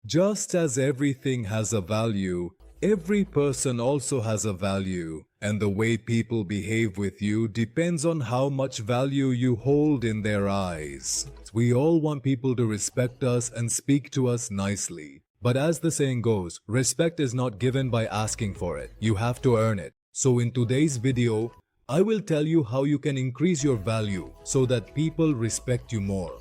Just as everything has a value, every person also has a value, and the way people behave with you depends on how much value you hold in their eyes. We all want people to respect us and speak to us nicely. But as the saying goes, respect is not given by asking for it. You have to earn it. So in today's video, I will tell you how you can increase your value so that people respect you more.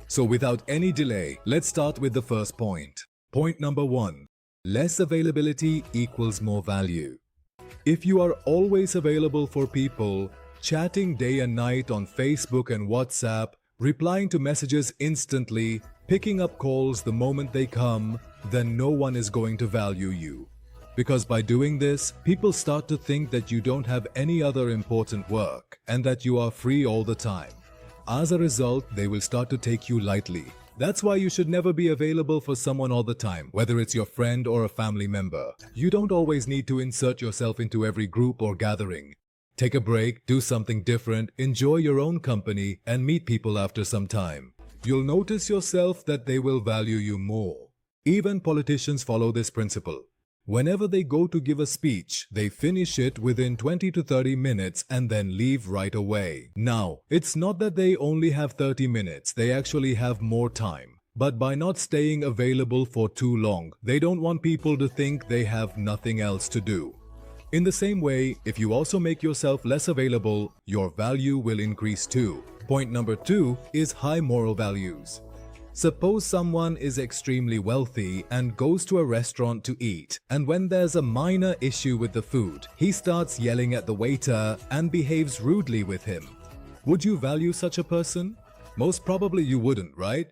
So without any delay, let's start with the first point. Point number 1. Less availability equals more value. If you are always available for people, chatting day and night on Facebook and WhatsApp, replying to messages instantly, picking up calls the moment they come, then no one is going to value you. Because by doing this, people start to think that you don't have any other important work and that you are free all the time. As a result, they will start to take you lightly. That's why you should never be available for someone all the time, whether it's your friend or a family member. You don't always need to insert yourself into every group or gathering. Take a break, do something different, enjoy your own company, and meet people after some time. You'll notice yourself that they will value you more. Even politicians follow this principle. Whenever they go to give a speech, they finish it within 20 to 30 minutes and then leave right away. Now, it's not that they only have 30 minutes, they actually have more time. But by not staying available for too long, they don't want people to think they have nothing else to do. In the same way, if you also make yourself less available, your value will increase too. Point number 2 is high moral values. Suppose someone is extremely wealthy and goes to a restaurant to eat, and when there's a minor issue with the food, he starts yelling at the waiter and behaves rudely with him. Would you value such a person? Most probably you wouldn't, right?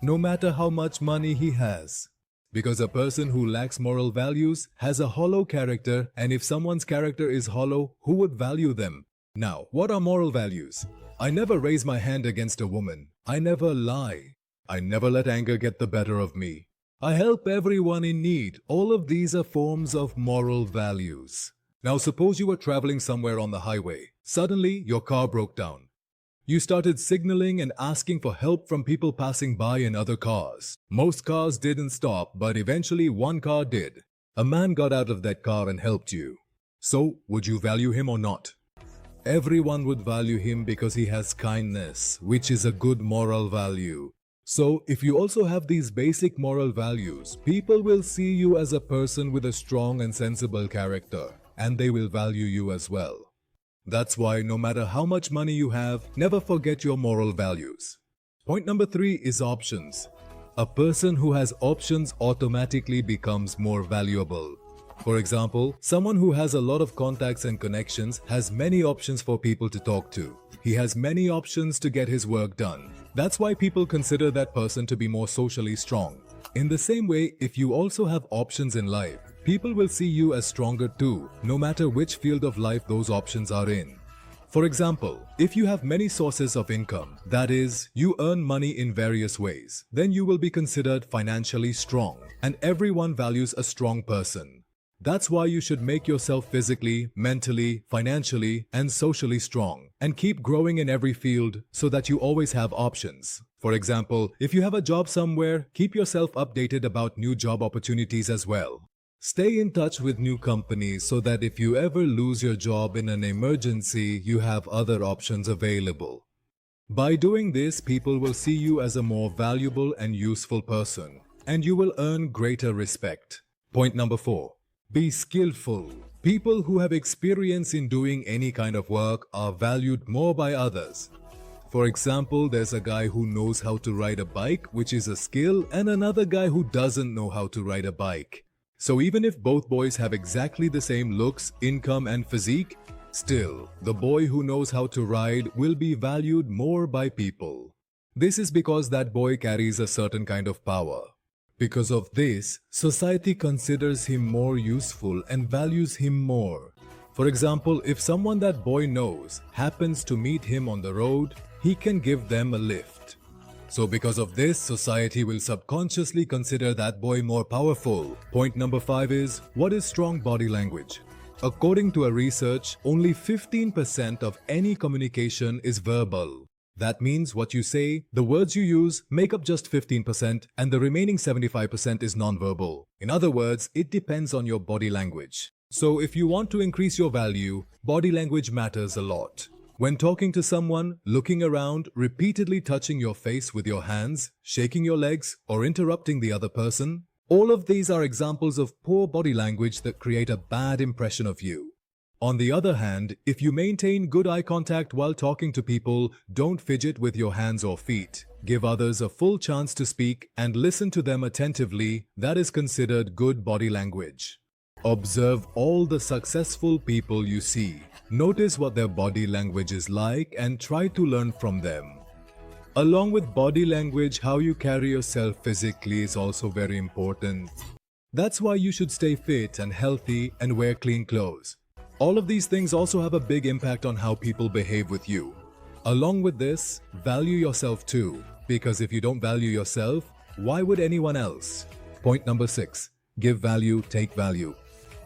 No matter how much money he has. Because a person who lacks moral values has a hollow character, and if someone's character is hollow, who would value them? Now, what are moral values? I never raise my hand against a woman. I never lie. I never let anger get the better of me. I help everyone in need. All of these are forms of moral values. Now suppose you were traveling somewhere on the highway. Suddenly, your car broke down. You started signaling and asking for help from people passing by in other cars. Most cars didn't stop, but eventually one car did. A man got out of that car and helped you. So, would you value him or not? Everyone would value him because he has kindness, which is a good moral value. So, if you also have these basic moral values, people will see you as a person with a strong and sensible character, and they will value you as well. That's why no matter how much money you have, never forget your moral values. Point number 3 is options. A person who has options automatically becomes more valuable. For example, someone who has a lot of contacts and connections has many options for people to talk to. He has many options to get his work done. That's why people consider that person to be more socially strong. In the same way, if you also have options in life, people will see you as stronger too, no matter which field of life those options are in. For example, if you have many sources of income, that is, you earn money in various ways, then you will be considered financially strong, and everyone values a strong person. That's why you should make yourself physically, mentally, financially, and socially strong, and keep growing in every field so that you always have options. For example, if you have a job somewhere, keep yourself updated about new job opportunities as well. Stay in touch with new companies so that if you ever lose your job in an emergency, you have other options available. By doing this, people will see you as a more valuable and useful person, and you will earn greater respect. Point number 4. Be skillful. People who have experience in doing any kind of work are valued more by others. For example, there's a guy who knows how to ride a bike, which is a skill, and another guy who doesn't know how to ride a bike. So even if both boys have exactly the same looks, income, and physique, still, the boy who knows how to ride will be valued more by people. This is because that boy carries a certain kind of power. Because of this, society considers him more useful and values him more. For example, if someone that boy knows happens to meet him on the road, he can give them a lift. So because of this, society will subconsciously consider that boy more powerful. Point number 5 is, what is strong body language? According to a research, only 15% of any communication is verbal. That means what you say, the words you use, make up just 15% and the remaining 75% is nonverbal. In other words, it depends on your body language. So if you want to increase your value, body language matters a lot. When talking to someone, looking around, repeatedly touching your face with your hands, shaking your legs, or interrupting the other person, all of these are examples of poor body language that create a bad impression of you. On the other hand, if you maintain good eye contact while talking to people, don't fidget with your hands or feet, give others a full chance to speak, and listen to them attentively, that is considered good body language. Observe all the successful people you see. Notice what their body language is like and try to learn from them. Along with body language, how you carry yourself physically is also very important. That's why you should stay fit and healthy and wear clean clothes. All of these things also have a big impact on how people behave with you. Along with this, value yourself too, because if you don't value yourself, why would anyone else? Point number 6. Give value, take value.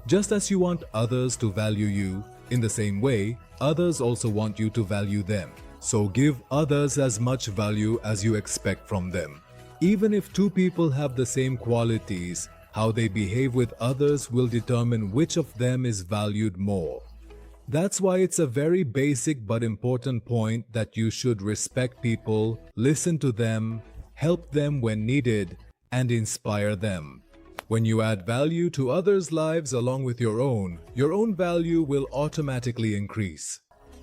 Just as you want others to value you, in the same way, others also want you to value them. So give others as much value as you expect from them. Even if two people have the same qualities, how they behave with others will determine which of them is valued more. That's why it's a very basic but important point that you should respect people, listen to them, help them when needed, and inspire them. When you add value to others' lives along with your own value will automatically increase.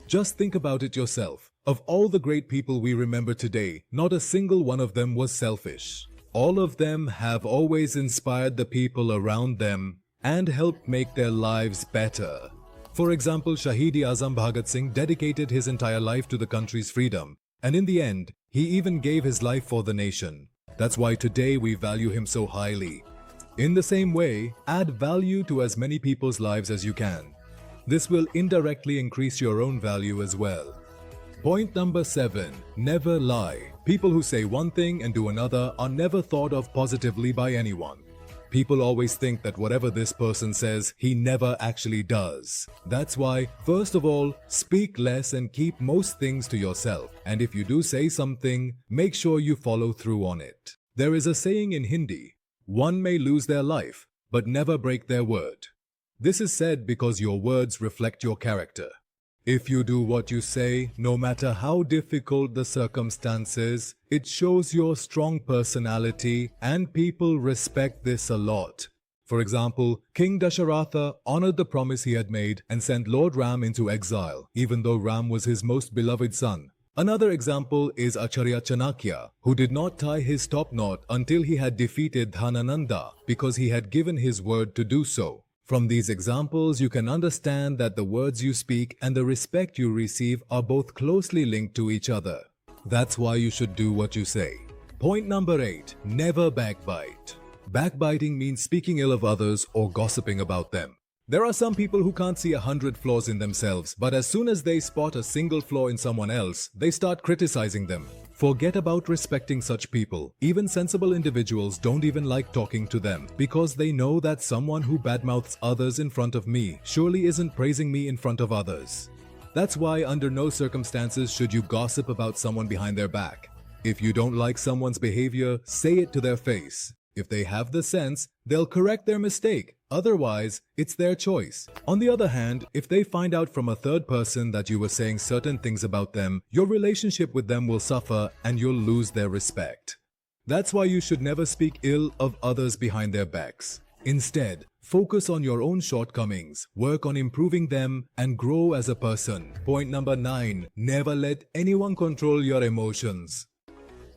Just think about it yourself. Of all the great people we remember today, not a single one of them was selfish. All of them have always inspired the people around them and helped make their lives better. For example, Shahid-e-Azam Bhagat Singh dedicated his entire life to the country's freedom, and in the end, he even gave his life for the nation. That's why today we value him so highly. In the same way, add value to as many people's lives as you can. This will indirectly increase your own value as well. Point number 7. Never lie. People who say one thing and do another are never thought of positively by anyone. People always think that whatever this person says, he never actually does. That's why, first of all, speak less and keep most things to yourself. And if you do say something, make sure you follow through on it. There is a saying in Hindi, one may lose their life, but never break their word. This is said because your words reflect your character. If you do what you say, no matter how difficult the circumstances, it shows your strong personality and people respect this a lot. For example, King Dasharatha honored the promise he had made and sent Lord Ram into exile, even though Ram was his most beloved son. Another example is Acharya Chanakya, who did not tie his top knot until he had defeated Dhanananda because he had given his word to do so. From these examples, you can understand that the words you speak and the respect you receive are both closely linked to each other. That's why you should do what you say. Point number 8. Never backbite. Backbiting means speaking ill of others or gossiping about them. There are some people who can't see 100 flaws in themselves, but as soon as they spot a single flaw in someone else, they start criticizing them. Forget about respecting such people. Even sensible individuals don't even like talking to them because they know that someone who badmouths others in front of me surely isn't praising me in front of others. That's why under no circumstances should you gossip about someone behind their back. If you don't like someone's behavior, say it to their face. If they have the sense, they'll correct their mistake. Otherwise, it's their choice. On the other hand, if they find out from a third person that you were saying certain things about them, your relationship with them will suffer and you'll lose their respect. That's why you should never speak ill of others behind their backs. Instead, focus on your own shortcomings, work on improving them, and grow as a person. Point number 9. Never let anyone control your emotions.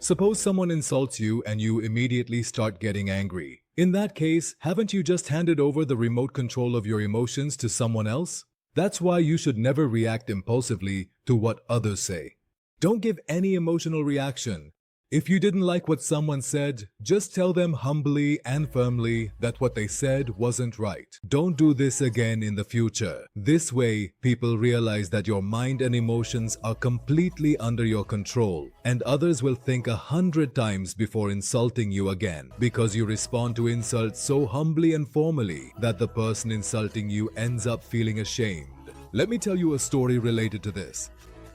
Suppose someone insults you and you immediately start getting angry. In that case, haven't you just handed over the remote control of your emotions to someone else? That's why you should never react impulsively to what others say. Don't give any emotional reaction. If you didn't like what someone said, just tell them humbly and firmly that what they said wasn't right. Don't do this again in the future. This way, people realize that your mind and emotions are completely under your control, and others will think 100 times before insulting you again, because you respond to insults so humbly and formally that the person insulting you ends up feeling ashamed. Let me tell you a story related to this.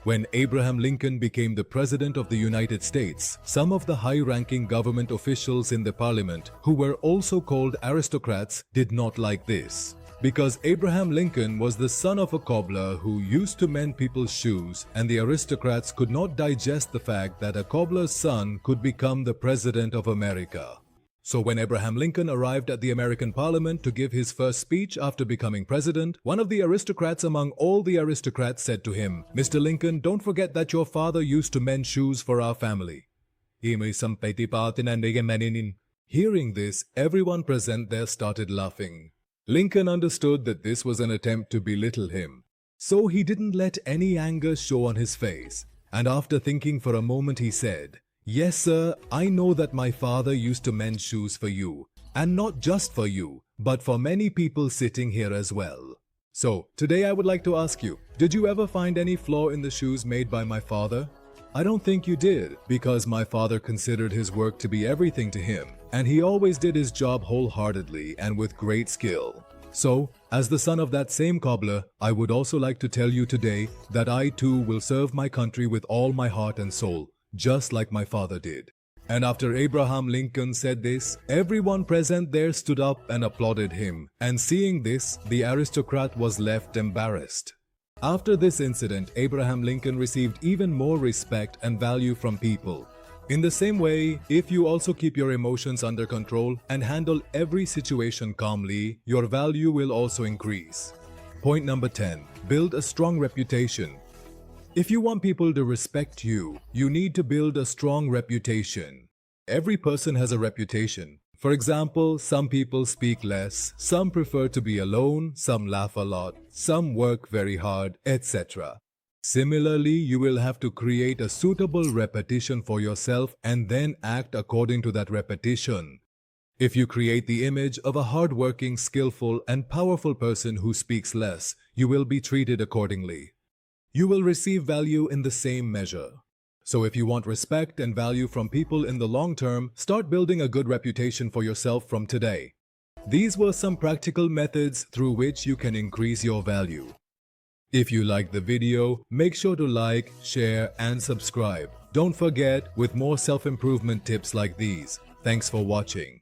When Abraham Lincoln became the President of the United States, some of the high-ranking government officials in the parliament, who were also called aristocrats, did not like this. Because Abraham Lincoln was the son of a cobbler who used to mend people's shoes, and the aristocrats could not digest the fact that a cobbler's son could become the President of America. So when Abraham Lincoln arrived at the American Parliament to give his first speech after becoming president, one of the aristocrats among all the aristocrats said to him, "Mr. Lincoln, don't forget that your father used to mend shoes for our family." Hearing this, everyone present there started laughing. Lincoln understood that this was an attempt to belittle him. So he didn't let any anger show on his face. And after thinking for a moment, he said, "Yes, sir, I know that my father used to mend shoes for you. And not just for you, but for many people sitting here as well. So, today I would like to ask you, did you ever find any flaw in the shoes made by my father? I don't think you did, because my father considered his work to be everything to him, and he always did his job wholeheartedly and with great skill. So, as the son of that same cobbler, I would also like to tell you today that I too will serve my country with all my heart and soul, just like my father did." And after Abraham Lincoln said this, everyone present there stood up and applauded him. And seeing this, the aristocrat was left embarrassed. After this incident, Abraham Lincoln received even more respect and value from people. In the same way, if you also keep your emotions under control and handle every situation calmly, your value will also increase. Point number 10. Build a strong reputation. If you want people to respect you, you need to build a strong reputation. Every person has a reputation. For example, some people speak less, some prefer to be alone, some laugh a lot, some work very hard, etc. Similarly, you will have to create a suitable repetition for yourself and then act according to that repetition. If you create the image of a hardworking, skillful, and powerful person who speaks less, you will be treated accordingly. You will receive value in the same measure. So if you want respect and value from people in the long term, start building a good reputation for yourself from today. These were some practical methods through which you can increase your value. If you liked the video, make sure to like, share, and subscribe. Don't forget, with more self-improvement tips like these. Thanks for watching.